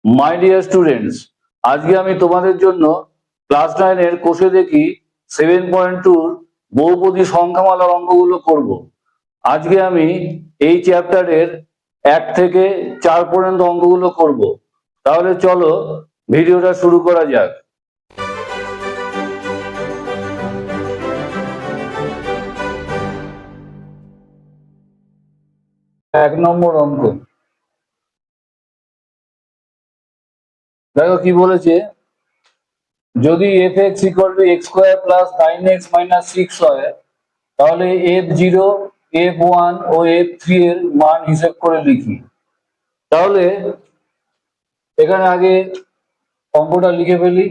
My dear students, আজকে আমি তোমাদের জন্য ক্লাস 9 কোষে দেখি 7.2 বহুপদী সংখ্যামালার অঙ্কগুলো করব। আজকে আমি এই চ্যাপ্টারের 1 থেকে 4 পর্যন্ত অঙ্কগুলো করব। তাহলে চলো ভিডিওটা শুরু করা যাক। 1 নম্বর অঙ্ক, দেখো কি বলেছে। যদি f(x = x² + 9x - 6) হয়, তাহলে f0, f1 ও f3 এর মান হিসেব করে লিখি। তাহলে এখানে আগে অঙ্কটা লিখে ফেলি।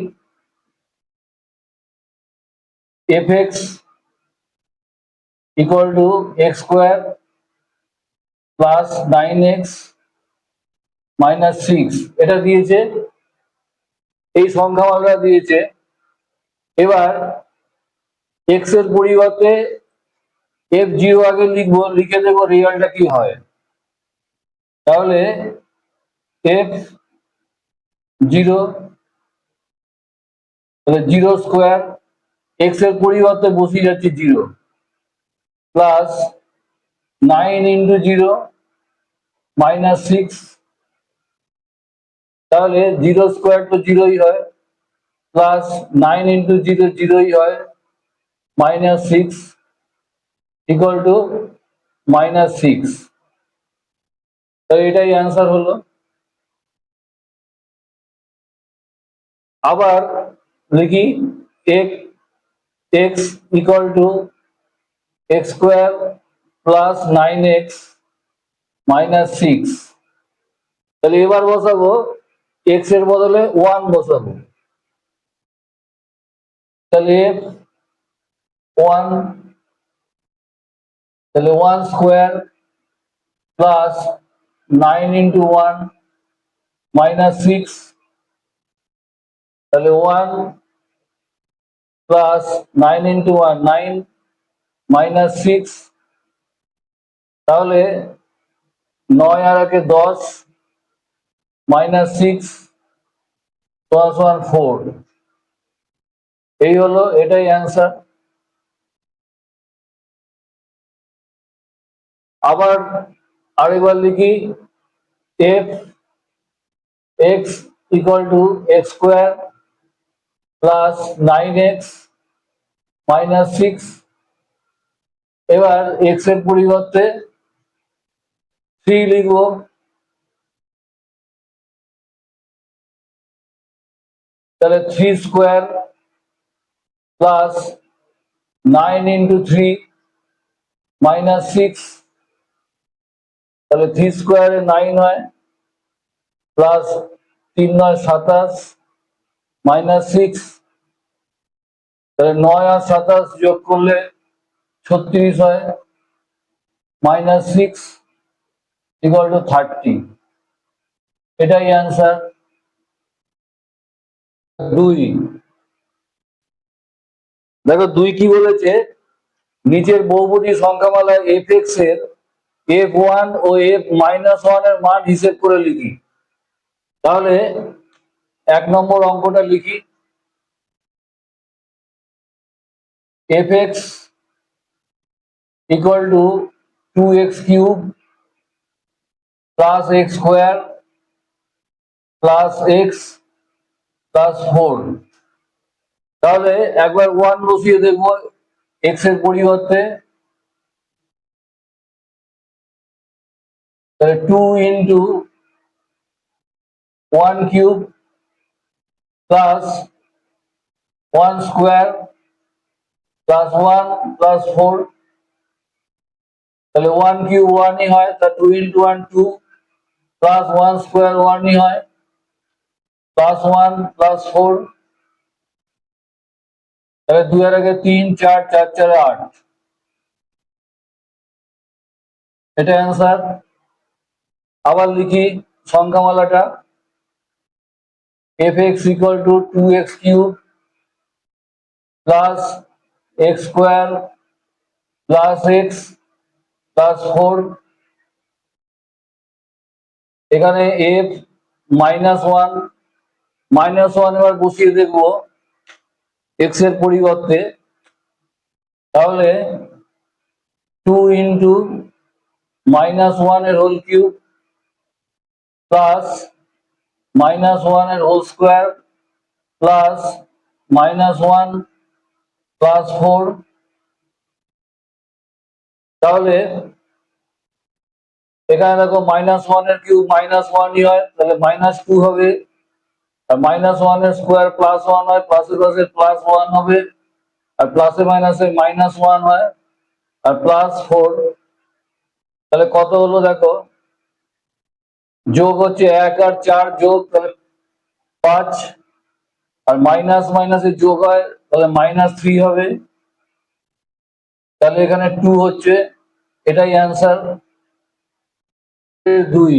f(x) = x² + 9x - 6 এটা দিয়েছে, এই সংখ্যামালা দিয়েছে। এবার x এর পরিবর্তে f0 আগে লিখবো, লিখে দেবো রেজাল্টটা কি হয়। তাহলে f0 0² x এর পরিবর্তে বসিয়ে যাচ্ছে 0 প্লাস 9 × 0 - 6, তাহলে 0² তো 0ই হয়, প্লাস 9 × 0 0ই হয়, -6 = -6। তাহলে এটাই অ্যান্সার হলো। আবার লিখি x = x² + 9x - 6। তাহলে এবার বসাবো x এর বদলে 1 বসাবো। তাহলে f1, তাহলে 1² প্লাস 9 × 1 -6, তাহলে 1 প্লাস 9 × 1 9 -6, তাহলে 9 আর 1 10 -6 + 1 4। এই হলো, এটাই অ্যান্সার। আবার আরেকবার লিখি f(x) = x² + 9x - 6। এবার x এর পরিবর্তে 3 লিখবো, তাহলে 3² প্লাস 9 × 3 -6, তাহলে 3² 9 হয়, প্লাস 3 × 9 = 27 -6, তাহলে 9 আর 27 যোগ করলে 36 হয়, -6 = 30। এটাই অ্যান্সার। 2, দেখো 2 কি বলেছে, নিচের বহুপদী সংখ্যামালা f(x) এর f1 ও f-1 এর মান হিসেব করে লিখি। তাহলে 1 নম্বর অঙ্কটা লিখি। f(x) = 2x³ + x² + x + 4। তাহলে একবার 1 বসিয়ে দেখবো x এর পরিবর্তে, তাহলে 2 × 1³ প্লাস 1² প্লাস 1 প্লাস 4, তাহলে 1³ 1ই হয়, তা 2 × 1 2 প্লাস 1² 1ই হয়, প্লাস 1 প্লাস 4, তাহলে 2 এর আগে 3 4 4 4 8। এটা অ্যান্সার। আবার লিখি সংখ্যামালাটা। f(x) = 2x³ plus x² plus x plus 4। এখানে f -1, -1 এবার বসিয়ে দেখবো এক্স এর পরিবর্তে, তাহলে 2 ইন্টু -1 এর হোল কিউব প্লাস -1 এর হোল স্কোয়ার প্লাস -1 প্লাস 4, তাহলে এখানে দেখো -1 এর কিউব -1ই হয়, তাহলে -2 হবে, আর -1 এর স্কোয়ার +1 হয়, প্লাসে প্লাসে +1 হবে, আর প্লাসে মাইনাসে -1 হয়, আর +4, তাহলে কত হলো দেখো, যোগ হচ্ছে 1 আর 4 যোগ, তাহলে 5, আর মাইনাস মাইনাসে যোগ হয় তাহলে -3 হবে, তাহলে এখানে 2 হচ্ছে, এটাই answer 2।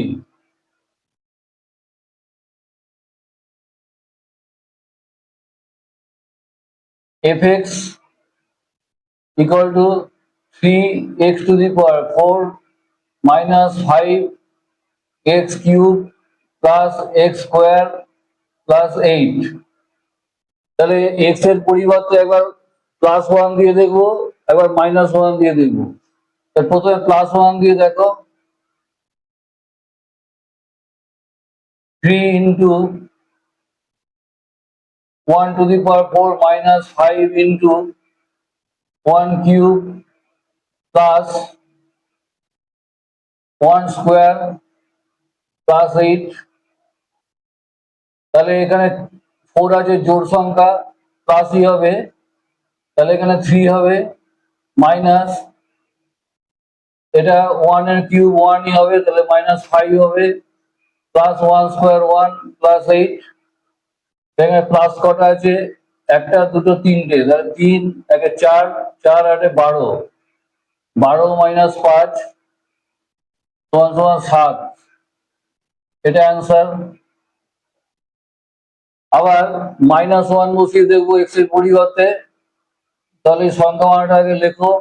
fx equal to 3x to the power 4 minus 5x cube plus x square plus 8, তাহলে x এর পরিবর্তে একবার +1 দিয়ে দেখবো, একবার -1 দিয়ে দেখবো। প্রথমে +1 দিয়ে দেখো, 3 into 1 to the power 4 minus 5 into 1 cube plus 1 square plus 8, তাহলে এখানে 4 আছে জোড় সংখ্যা, প্লাসই হবে, তাহলে এখানে 3 হবে, মাইনাস এটা 1 এর কিউব 1ই হবে, তাহলে -5 হবে, প্লাস 1 স্কোয়ার 1 প্লাস 8, এখানে প্লাস কটা আছে, একটা দুটো তিনটে, তাহলে 3 একে 4, 4 আটে 12, 12 - 5 = 7, এটা অ্যান্সার। আবার -1 বসিয়ে দেখবো এক্স এর পরিবর্তে, তাহলে সংখ্যা মানটা আগে লেখো,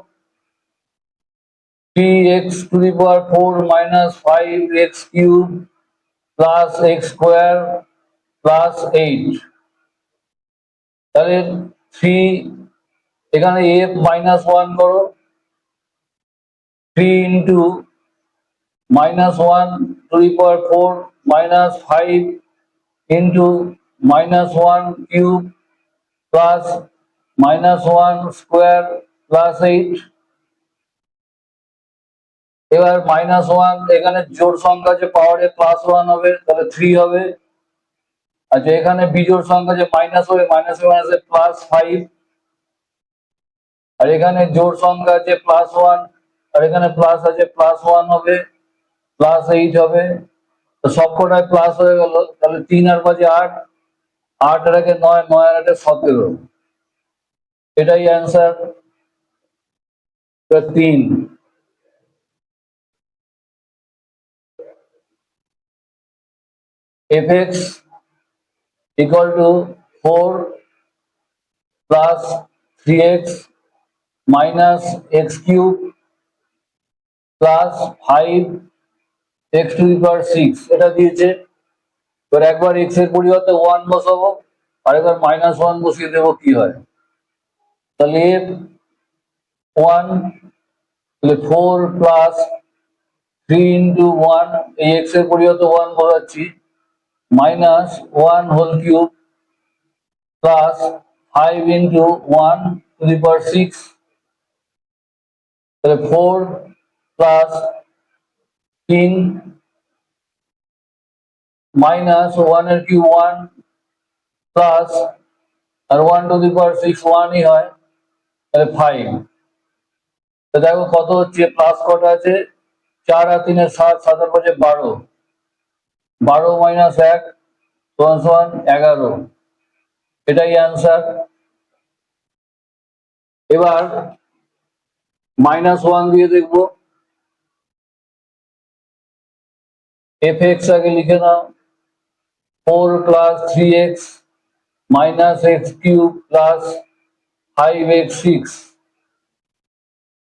3x to the power 4 minus 5x cube plus x square plus 8, তাহলে 3, এখানে f -1 করো, 3 into -1 to the power 4 minus 5 into -1 cube plus -1 square plus 8, এবার -1 এখানে জোড় সংখ্যা যে পাওয়ারে +1 হবে, তাহলে 3 হবে, আচ্ছা এখানে বিজোড় সংখ্যা যে মাইনাস হবে, মাইনাসে মাইনাসে +5, আর এখানে জোড় সংখ্যা আছে +1, আর এখানে প্লাস আছে +1 হবে, +8 হবে, তো সবকটায় প্লাস হয়ে গেল, তাহলে 3 আর 5 8, 8 আর 1 9, 9 আর 8 17, এটাই answer 3। fx equal to 4 plus 3x minus x cube plus 5x to the power 6, এটা দিয়েছে, এবার একবার x এর পরিবর্তে 1 বসাবো, আর একবার -1 বসিয়ে দেবো কি হয়, তাহলে 1, তাহলে 4 প্লাস 3 into 1, এই x এর পরিবর্তে 1 বসাচ্ছি, -1 whole cube plus 5 into 1 to the power 6, তাহলে 4 প্লাস 3 মাইনাস 1 এর কিউব 1 প্লাস, আর 1 to the power 6 1ই হয়, তাহলে 5, তো দেখো কত হচ্ছে, প্লাস কটা আছে, 4 আর 3 7, 7 আর 5 12, 12 - 1 = 11, এটাই অ্যান্সার। এবার -1 দিয়ে দেখবো, fx আগে লিখে নাও, 4 plus 3x minus x cube plus 5x 6,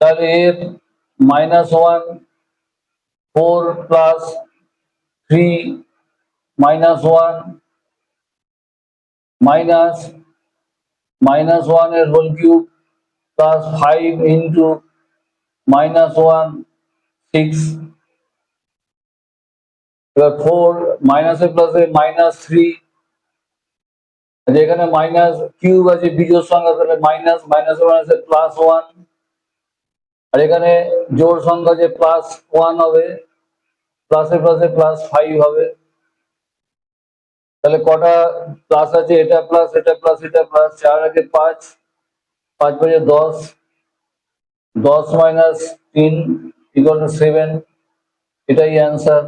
তাহলে f -1, 4 plus 3 -1 -1 এর হোল কিউব প্লাস 5 ইন্টু -1 6, এবার 4 মাইনাসে প্লাসে -3, এখানে মাইনাস কিউব আছে বিজোড় সংখ্যা, তাহলে মাইনাস মাইনাসে মাইনাসে +1, আর এখানে জোড় সংখ্যা যে +1 হবে, প্লাসে প্লাসে +5 হবে। তাহলে কটা প্লাস আছে? এটা প্লাস, এটা প্লাস, এটা প্লাস, 4 আগে 5, 5 5 10, 10 মাইনাস 3 ইকুয়াল টু 7, এটাই answer.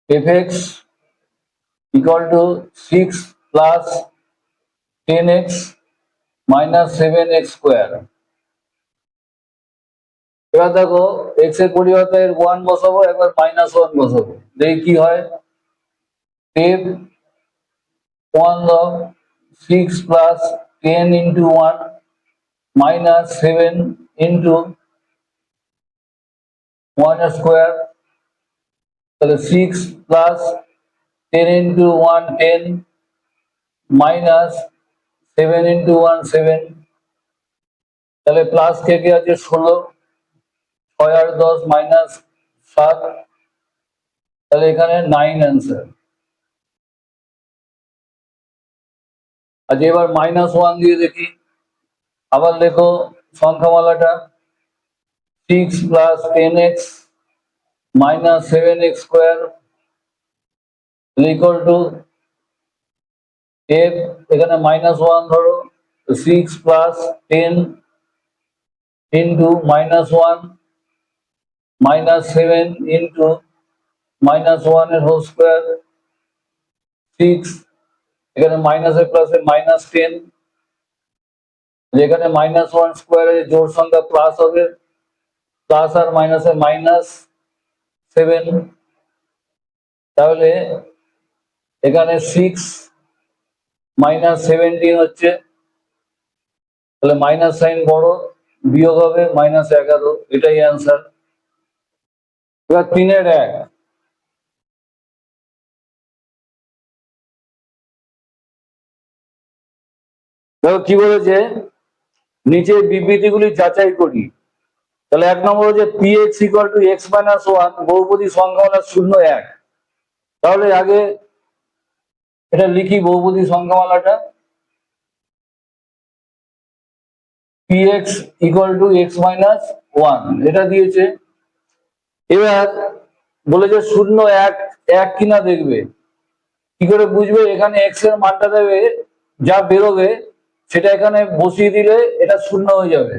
fx equal to 6 plus 10x minus 7x square। এবার দেখো x এর পরিবর্তে 1 বসাবো, একবার -1 বসাবো, দেখি কি হয়। f 1 দাও, 6 plus 10 into 1 minus 7 into 1 square, তাহলে 6 plus 10 into 1 10 minus 7 into 1 7, তাহলে প্লাস কে কে আছে 16, 6 আর 10 -7, তাহলে এখানে 9 অ্যান্সার। আচ্ছা এবার -1 দিয়ে দেখি, আবার লেখো সংখ্যামালাটা, 6 plus 10x minus 7x square equal to f, এখানে -1 ধরো, 6 plus 10 into -1 minus 7 into -1 এর হোল স্কোয়ার, 6, এখানে মাইনাসে প্লাসে -10, যেখানে -1 স্কোয়ারের জোড় সংখ্যা প্লাস হবে, প্লাস আর মাইনাসে -7, তাহলে এখানে 6 -17 হচ্ছে, তাহলে মাইনাস সাইন বড়, বিয়োগ হবে -11, এটাই অ্যান্সার। এবার 3 এর 1, দেখো কি বলেছে, নিচে বিবৃতিগুলি যাচাই করি। তাহলে 1 নম্বর হচ্ছে px equal to x minus 1 বহুপদী সংখ্যামালা 0 1। তাহলে আগে এটা লিখি বহুপদী সংখ্যামালাটা, px equal to x minus 1 এটা দিয়েছে। এবার বলেছে 0 1 1 কিনা দেখবে, কি করে বুঝবে? এখানে x এর মানটা দেবে, যা বেরোবে সেটা এখানে বসিয়ে দিলে এটা 0 হয়ে যাবে।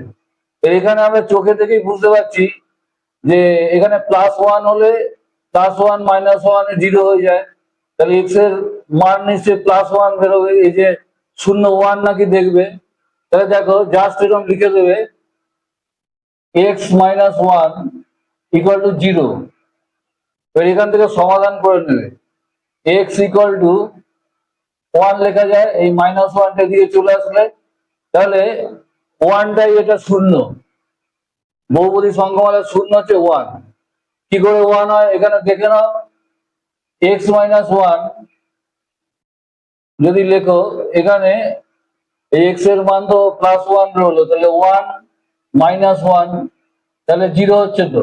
এখানে আমরা চোখে দেখেই বুঝতে পারছি যে এখানে +1 হলে +1 -1 0 হয়ে যায়, তাহলে x এর মান নিশ্চয়ই +1 বেরোবে। এই যে 0 1 নাকি দেখবে, তাহলে দেখো জাস্ট এরকম লিখে দেবে x minus 1 equal to 0, এখান থেকে সমাধান করে নেবে। x equal to 1 লেখা যায়, এই -1টা দিয়ে চলে আসলে, তাহলে 1টাই এটা 0, বহুপদী সংখ্যামালা 0 হচ্ছে 1। কি করে 1 হয় এখানে দেখে নাও, x minus 1 যদি লেখো, এখানে x এর মান তো +1 হলো, তাহলে 1 -1, তাহলে 0 হচ্ছে, তো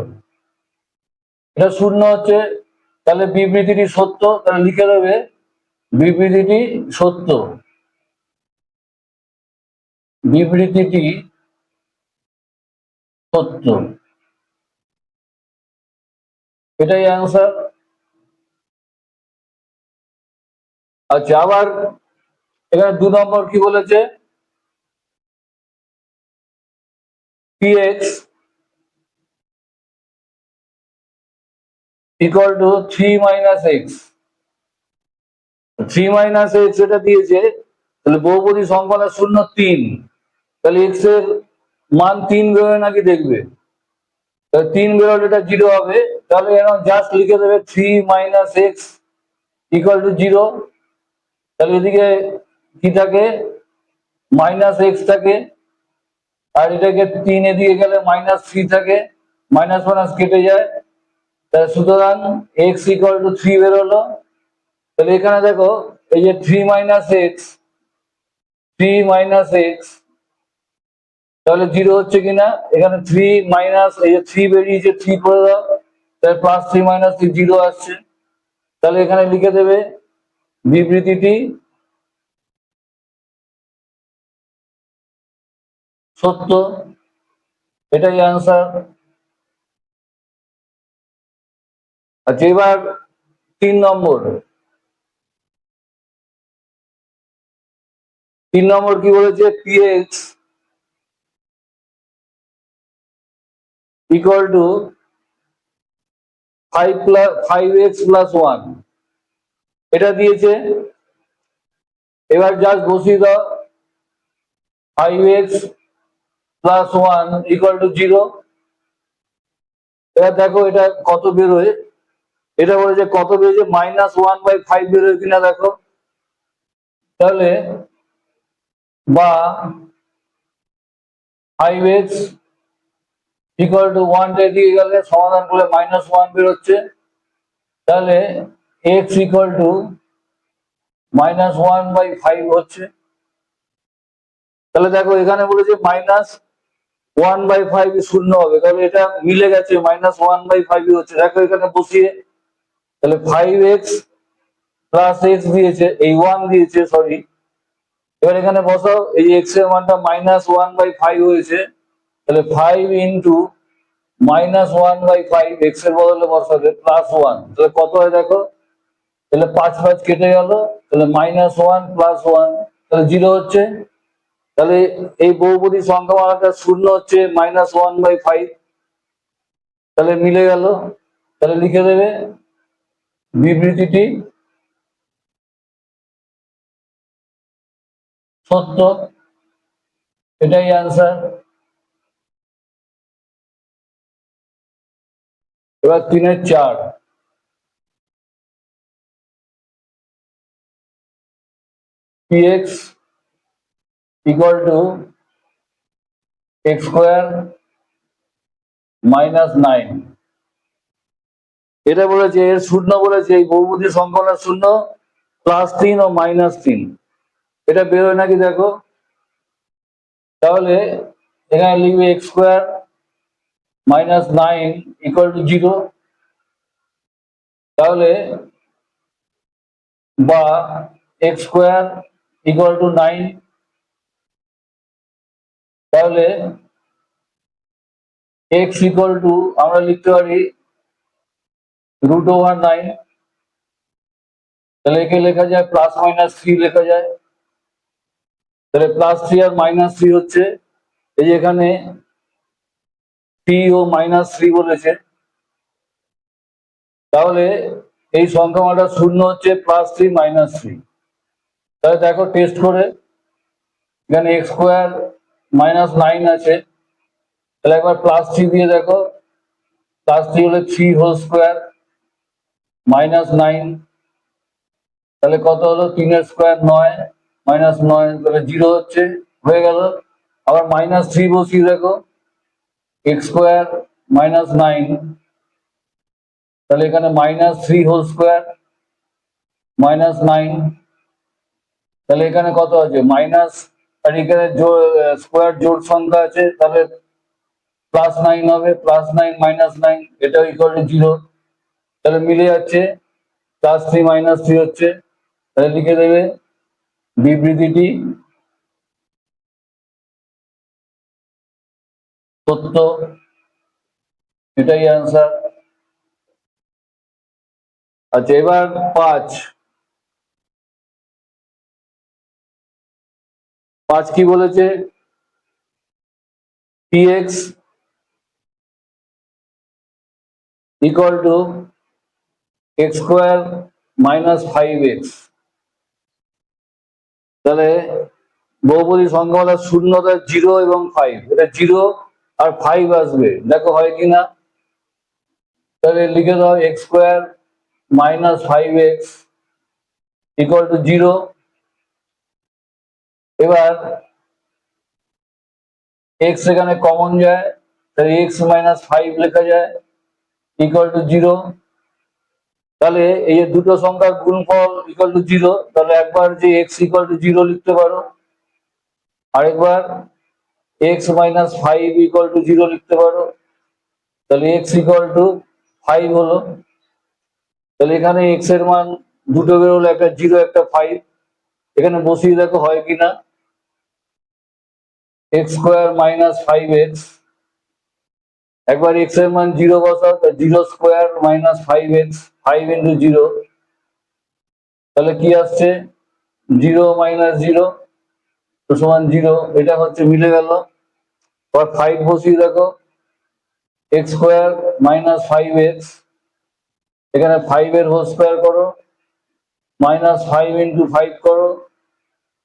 এটা 0 হচ্ছে, তাহলে বিবৃতিটি সত্য। তাহলে লিখে দেবে বিবৃতিটি সত্য, বিবৃতিটি সত্য, এটাই অ্যান্সার। আচ্ছা আবার এখানে 2 নম্বর কি বলেছে, px equal to 3 minus x, 3 minus x এটা দিয়েছে, তাহলে বহুপদী সংখ্যাটা 0 3, তাহলে x এর মান 3 বেরোয় নাকি দেখবে, তাহলে 3 বেরোলে এটা 0 হবে, তাহলে এরকম জাস্ট লিখে দেবে 3 minus x equal to 0, তাহলে এদিকে কি থাকে, -x থাকে, আর এটাকে 3 এদিকে গেলে -3 থাকে, মাইনাস মাইনাস কেটে যায়, তাহলে সুতরাং x ইকুয়াল টু 3 বেরোলো। তাহলে এখানে দেখো এই যে 3 মাইনাস এক্স, তাহলে 0 হচ্ছে কিনা, এখানে 3 মাইনাস এই যে 3 বেরিয়েছে, 3 করে দাও, তাহলে +3 -3 0 আসছে। তাহলে এখানে লিখে দেবে বিবৃতিটি সত্য, এটাই আনসার। আচ্ছা, এবার 3 নম্বর কি বলেছে, px equal to 5x plus 1 এটা দিয়েছে। এবার জাস্ট বসিয়ে দাও 5x প্লাস 1 ইকুয়াল টু 0। এবার দেখো এটা কত বেরোয়, এটা বলেছে কত বেরোচ্ছে, -1/5 বেরোয় কিনা দেখো। তাহলে বা 5x ইকুয়াল টু 1 দিয়ে গেলে সমাধান করলে -1 বেরোচ্ছে। তাহলে x ইকুয়াল টু -1/5 হচ্ছে। তাহলে দেখো এখানে বলেছে -1/5 শূন্য হবে, তাহলে এটা মিলে গেছে, -1/5 হচ্ছে। দেখো এখানে বসিয়ে, তাহলে 5x প্লাস এক্স দিয়েছে, এই 1 দিয়েছে, সরি। এবার এখানে বসাও, এই x এর মানটা -1/5 হয়েছে, তাহলে 5 ইন্টু -1/5 x এর বদলে বসাবে +1, তাহলে কত হয় দেখো, তাহলে 5 5 কেটে গেল, তাহলে -1 + 1, তাহলে 0 হচ্ছে। তাহলে এই বহুপদী সংখ্যা মালাটা শূন্য হচ্ছে -1/5, তাহলে মিলে গেল। তাহলে লিখে দেবে বিবৃতিটি সত্য, এটাই আনসার। এবার 3-এর 4, px ইকুয়াল টু x² -9 এটা বলেছে, এর শূন্য বলেছে, এই বহুপদী সংখ্যা শূন্য, +3 ও -3 এটা বেরোয় নাকি দেখো। তাহলে এখানে লিখবে x² -9 ইকুয়াল টু 0। তাহলে বা x² ইকুয়াল টু 9, তাহলে x ইকুয়াল টু আমরা লিখতে পারি √9, তাহলে একে লেখা যায় +-3 লেখা যায়। তাহলে +3 আর -3 হচ্ছে, এই যে এখানে 3 ও -3 বলেছে, তাহলে এই সংখ্যা মানটা শূন্য হচ্ছে +3 -3। তাহলে দেখো টেস্ট করে, এখানে x² -9 আছে, তাহলে একবার +3 দিয়ে দেখো, +3 হলে 3² -9, তাহলে কত হলো, 3-এর স্কোয়ার 9, -9, তাহলে 0 হচ্ছে, হয়ে গেল। আবার -3 বসিয়ে দেখো, x² -9, তাহলে এখানে -3² -9, তাহলে এখানে কত আছে মাইনাস, আর এখানে স্কোয়ার জোড় সংখ্যা আছে, তাহলে +9 হবে, +9 -9 এটাও ইকুয়াল টু 0, তাহলে মিলে যাচ্ছে, +3 -3 হচ্ছে। তাহলে লিখে দেবে বিবৃতিটি সত্য, এটাই আনসার। আচ্ছা, এবার 5 কি বলেছে, px equal to x² -5x, তাহলে বহুপদী সংখ্যা শূন্যতা 0 এবং 5, এটা 0 আর 5 আসবে, দেখো হয় কিনা। তাহলে লিখে দাও x² -5x ইকুয়াল টু 0। এবার এক্স এখানে কমন যায়, তাহলে এক্স মাইনাস 5 লেখা যায় ইকুয়াল টু 0। তাহলে এই যে দুটো সংখ্যার গুণফল ইকুয়াল টু 0, তাহলে একবার যে এক্স ইকুয়াল টু 0 লিখতে পারো, আরেকবার এক্স মাইনাস 5 ইকুয়াল টু 0 লিখতে পারো। তাহলে এক্স ইকুয়াল টু 5 হলো। তাহলে এখানে এক্স এর মান দুটো বেরোলো, একটা 0 একটা 5। এখানে বসিয়ে দেখো হয় কিনা। এক্স স্কোয়ার মাইনাস 5x, একবার এক্স এর মান 0 বসাও, 0 স্কোয়ার মাইনাস 5x, 5 ইন্টু 0, তাহলে কি আসছে 0 মাইনাস 0 তো সমান 0, এটা হচ্ছে মিলে গেল। আবার 5 বসিয়ে দেখো, এক্স স্কোয়ার মাইনাস 5x, এখানে 5 এর হোল স্কোয়ার করো, মাইনাস 5 ইন্টু 5 করো,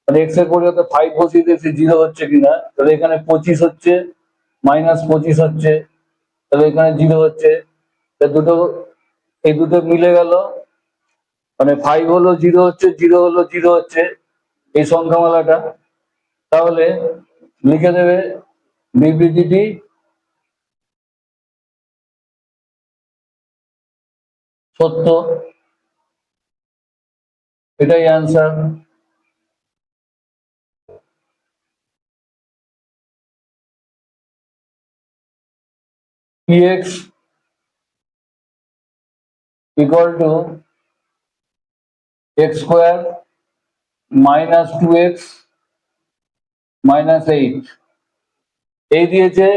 মানে এক্স এর পরিবর্তে 5 বসিয়ে দিয়েছি 0 হচ্ছে কিনা। তাহলে এখানে 25 হচ্ছে, মাইনাস 25 হচ্ছে, তাহলে এখানে 0 হচ্ছে। দুটো এই দুটো মিলে গেল, মানে 5 হলো 0 হচ্ছে, 0 হলো 0 হচ্ছে এই সংখ্যামালাটা। তাহলে লিখে দেবে বিবৃতিটি সত্য, এটাই answer. px equal to x square minus 2x minus 8 এই দিয়েছে।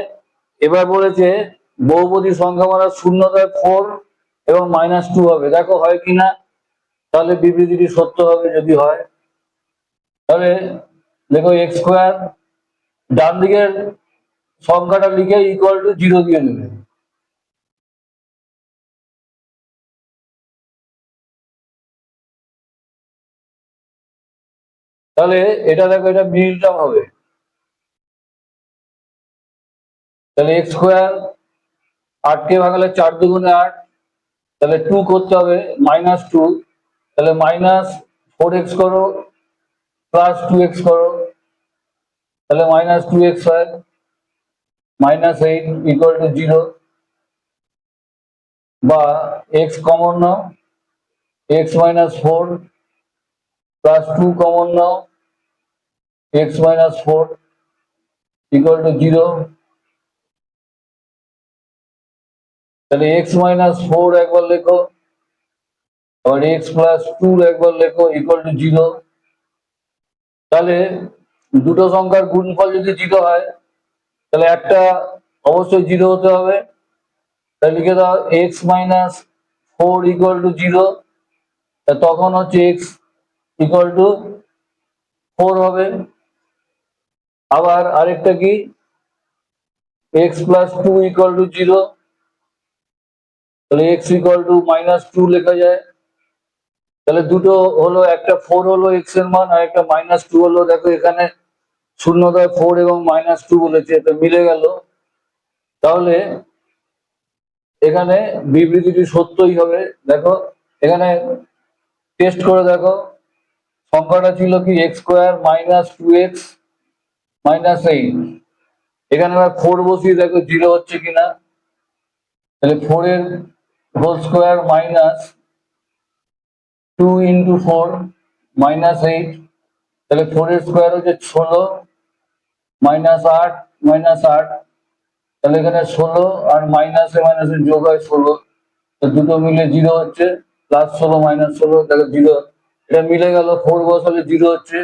এবার বলেছে বহুপদী সংখ্যামালা শূন্যতায় 4 এবং -2 হবে, দেখো হয় কিনা। তাহলে বিবৃতিটি সত্য হবে যদি হয়। তাহলে দেখো এক্স স্কোয়ার, ডান দিকের সংখ্যাটা লিখে ইকুয়াল টু 0 দিয়ে দেবে। তাহলে এটা দেখো, এটা মিডল টার্ম হবে। তাহলে এক্স স্কোয়ার 8 কে ভাঙালে 4 দুগুণে 8, তাহলে 2 করতে হবে -2, তাহলে -4x করো প্লাস 2x করো, তাহলে -2x হয়, -8 ইকুয়াল টু 0। বা x common now, x -4 plus 2 common now, x -4 equal to 0। তাহলে x -4 একবার লেখো, আবার x প্লাস 2 একবার লেখো ইকুয়াল টু 0। তাহলে দুটো সংখ্যার গুণফল যদি 0 হয়, তাহলে একটা অবশ্যই 0 হতে হবে। তাহলে লিখে দাও x -4 ইকুয়াল টু 0, তখন হচ্ছে x ইকুয়াল টু 4 হবে। আবার আরেকটা কি, x প্লাস 2 ইকুয়াল টু 0, তাহলে x ইকুয়াল টু -2 লেখা যায়। তাহলে দুটো হলো, একটা 4 হলো x এর মান, আর একটা -2 হলো। দেখো এখানে শূন্যতায় 4 এবং -2 বলেছে, এটা মিলে গেল। তাহলে এখানে বিবৃতিটি সত্যই হবে। দেখো এখানে টেস্ট করে দেখো, সংখ্যাটা ছিল কি x square minus 2x minus 8, এখানে আবার 4 বসিয়ে দেখো 0 হচ্ছে কিনা। তাহলে 4 এর হোল স্কোয়ার মাইনাস 2 ইন্টু 4 -8, তাহলে 4 এর স্কোয়ার হচ্ছে 16, -8 -8, তাহলে এখানে 16 আর মাইনাসে মাইনাসে যোগ হয় 16, তো দুটো মিলে 0 হচ্ছে, +16 -16 দেখো 0, এটা মিলে গেল। 4 বসালে 0 হচ্ছে,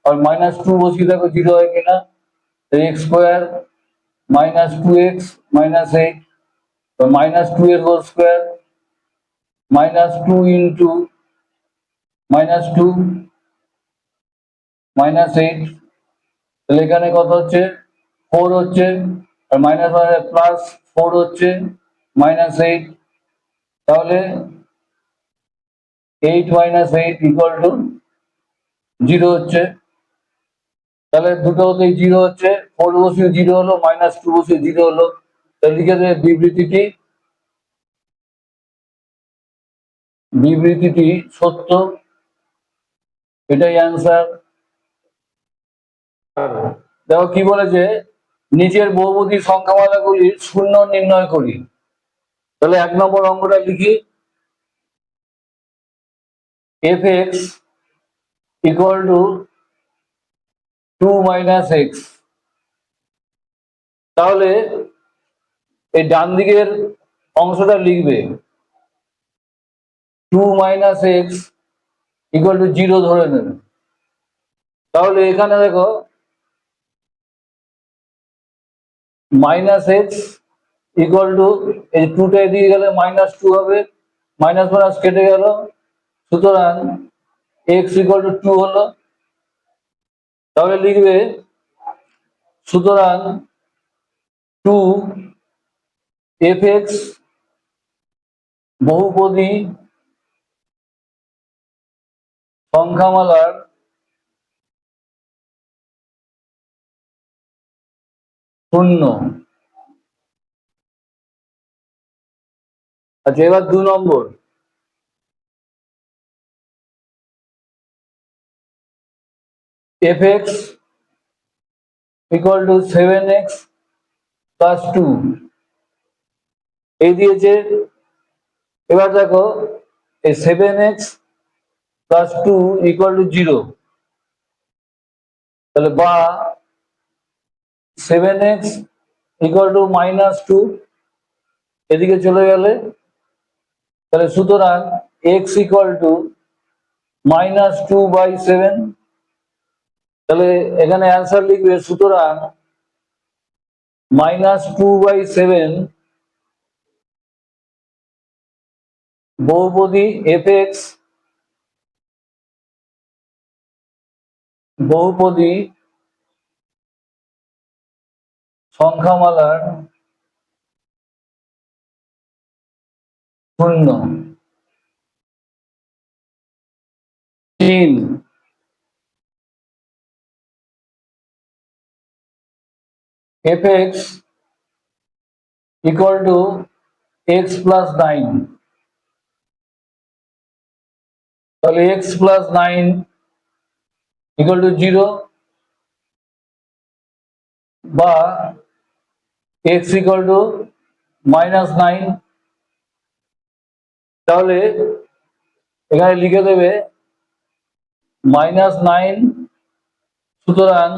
আর -2 বসিয়ে দেখো 0 হয় কিনা। x স্কোয়ার -2x -8, তো -2 এর হোল স্কোয়ার -2 ইন্টু -2 -8, তাহলে এখানে কত হচ্ছে 4 হচ্ছে, আর মাইনাস প্লাস 4 হচ্ছে -8, তাহলে 8 -8 ইকুয়াল টু 0 হচ্ছে। তাহলে দুটো হতেই 0 হচ্ছে, 4 বসিয়ে 0 হলো, -2 বসিয়ে 0 হলো। তাহলে লিখে দেবে বিবৃতিটি সত্য, এটাই অ্যান্সার। দেখো কি বলেছে, নিচের বহুপদী সংখ্যামালাগুলির শূন্য নির্ণয় করি। তাহলে 1 নম্বর অঙ্কটা লিখি, f(x) equal to 2 minus x। তাহলে এই ডান দিকের অংশটা লিখবে 2 minus x equal to 0 ধরে নেবে। তাহলে এখানে দেখো মাইনাস এক্স ইকুয়াল টু, এই 2টা এদিকে গেলে -2 হবে, মাইনাস মাইনাস কেটে গেল, সুতরাং এক্স ইকুয়াল টু 2 হলো। তাহলে লিখবে সুতরাং 2 f(x) বহুপদী সংখ্যামালার শূন্য। আচ্ছা, এবার 2 নম্বর, f(x) equal to 7x plus 2 এই দিয়েছে। এবার দেখো এই 7x plus 2 equal to 0, তাহলে বা 7x equal to -2 এদিকে চলে গেলে, তাহলে সুতরাং x equal to -2/7। তাহলে এখানে অ্যান্সার লিখবে সুতরাং -2/7 বহুপদী f(x) বহুপদী সংখ্যামালার শূন্য। 3 f(x) equal to x plus 9। তাহলে x plus 9 equal to 0 বা x equal to -9। তাহলে এখানে লিখে দেবে -9, সুতরাং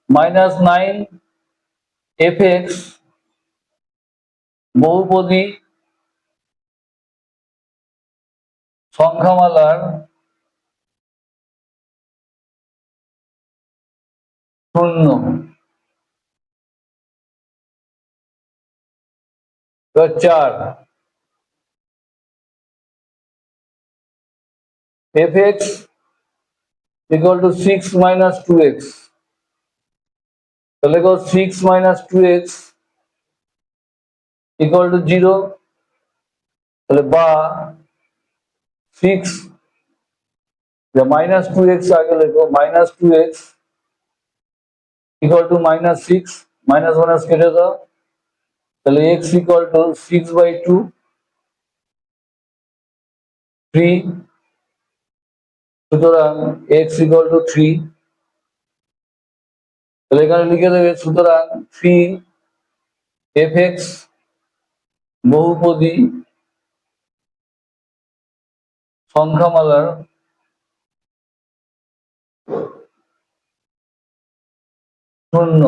-9 f(x) বহুপদী সংখ্যামালার শূন্য। 4 f(x) equal to 6 minus 2x। তাহলে 6 minus 2x equal to 0, তাহলে বা 6 -2x আগে লেখো, -2x equal to -6, minus minus কেটে দাও, তাহলে x equal to 6/2, 3, সুতরাং x equal to 3। তাহলে এখানে লিখে দেবে সুতরাং 3 f(x) বহুপদী সংখ্যামালার শূন্য।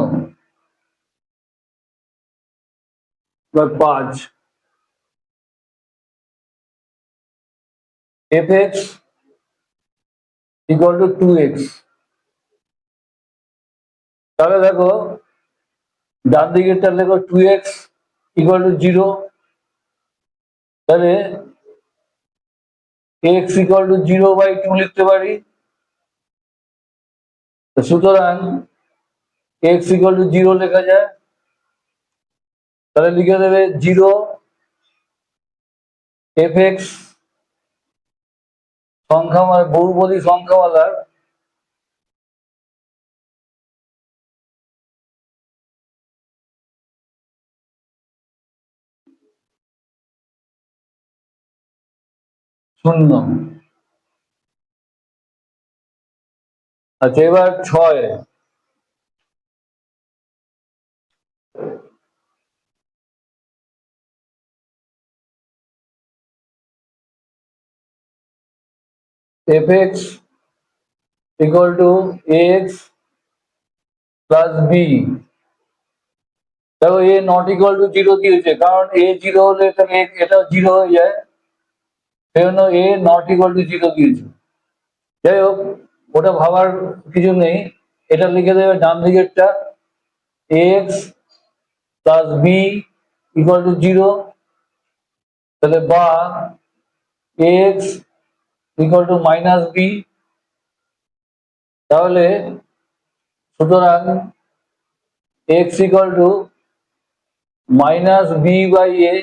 5 f(x) equal to 2x। তাহলে দেখো ডান দিকেরটা লেখো 2x equal to 0, তাহলে x equal to 0/2 লিখতে পারি। সুতরাং x equal to 0 লেখা যায়। তাহলে লিখে দেবে 0 f(x) সংখ্যামালা বহুপদী সংখ্যামালার শূন্য। আচ্ছা, এবার 6 f x equal to a x plus b. দেখো a not equal to zero দিয়েছে, কারণ এ জিরো হলে তাহলে এটা জিরো হয়ে যায়, সেই জন্য এ নট ইকুয়াল টু জিরো দিয়েছে। যাই হোক, ওটা ভাবার কিছু নেই, এটা লিখে দেবে ডান দিকেরটা, A x plus B equal to zero, তাহলে বা A X equal to minus B. তাহলে সুতরাং X equal to minus B by A,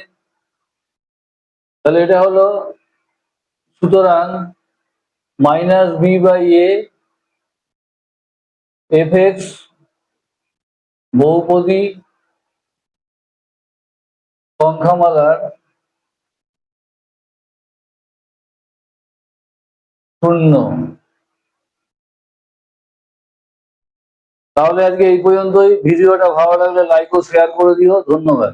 তাহলে এটা হলো সুতরাং minus B by A F X বহুপদী সংখ্যামালার শূন্য। তাহলে আজকে এই পর্যন্তই। ভিডিওটা ভালো লাগলে লাইক ও শেয়ার করে দিও। ধন্যবাদ।